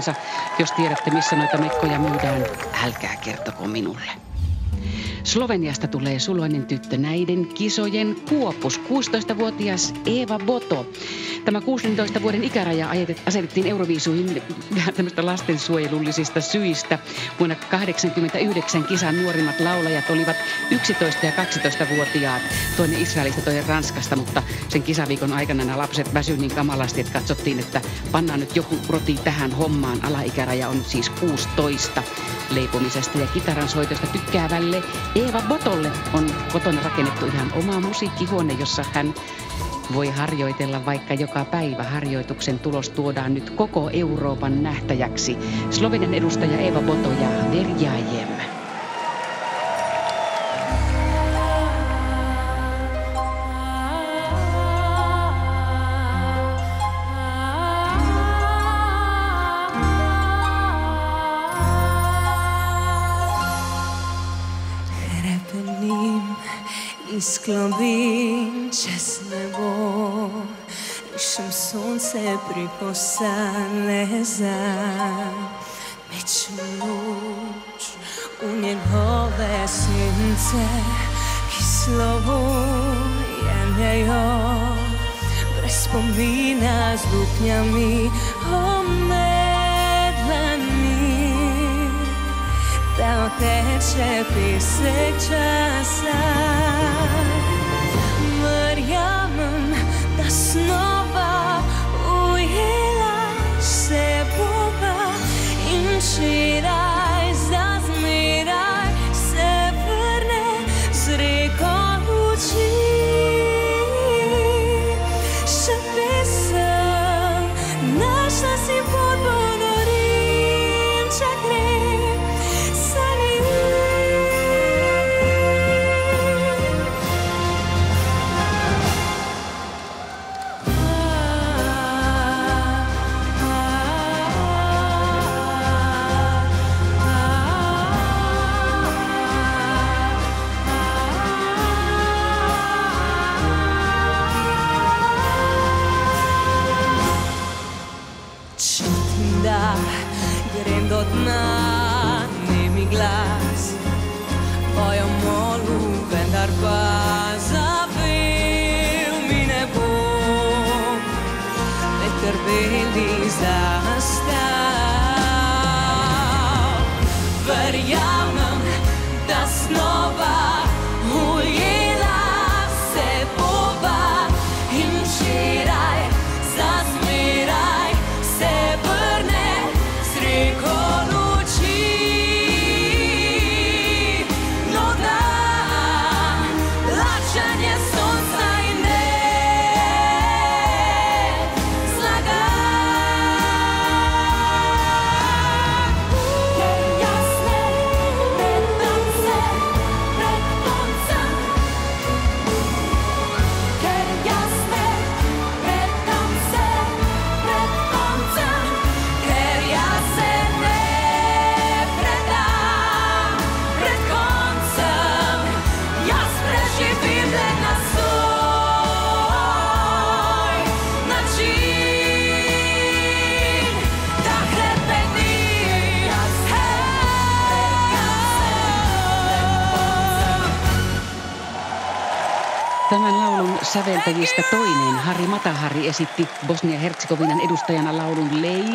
toistensa. Jos tiedätte, missä noita mekkoja myydään, älkää kertoko minulle. Sloveniasta tulee suloinen tyttö näiden kisojen kuopus, 16-vuotias Eva Boto. Tämä 16 vuoden ikäraja asetettiin Euroviisuihin tämmöistä lastensuojelullisista syistä. Vuonna 1989 kisan nuorimmat laulajat olivat 11- ja 12-vuotiaat. Toinen Israelista, toinen Ranskasta, mutta sen kisaviikon aikana nämä lapset väsyi niin kamalasti, että katsottiin, että pannaan nyt joku roti tähän hommaan. Alaikäraja on siis 16. Leipomisesta ja kitaran soitosta tykkäävälle Eva Botolle on kotona rakennettu ihan oma musiikkihuone, jossa hän voi harjoitella vaikka joka päivä. Harjoituksen tulos tuodaan nyt koko Euroopan nähtäjäksi. Slovenian edustaja Eva Boto ja Verjajem. Isklobim čez nebo, rišem sonce pripostane za večnu noč u njegove sence, ki slovo jemljajo brez spomina z luknjami omedlani, da oteče pesek časa. Verjamem, da znova ujela se bova in včeraj za zmeraj se vrne z reko luči. Še pesem, našla si pot ponorim, če grem za njim. Čutim, da grem do dna, nemi glas pojo molu, vendar pa zavel mi ne bom, veter beli zastal. Verjamem, da znova ujela se bova in včeraj za zmeraj se vrne z reko luči. No dan, lačanje sonca in ne zlagan. Ker jasne pred koncem, ker jasne pred koncem, ker jaz se ne predam pred koncem, jaz preživim le na svoj način, da hrepenim jaz Tämän laulun säveltäjistä toinen, Harri Matahari, esitti Bosnia-Herzegovinan edustajana laulun Leila.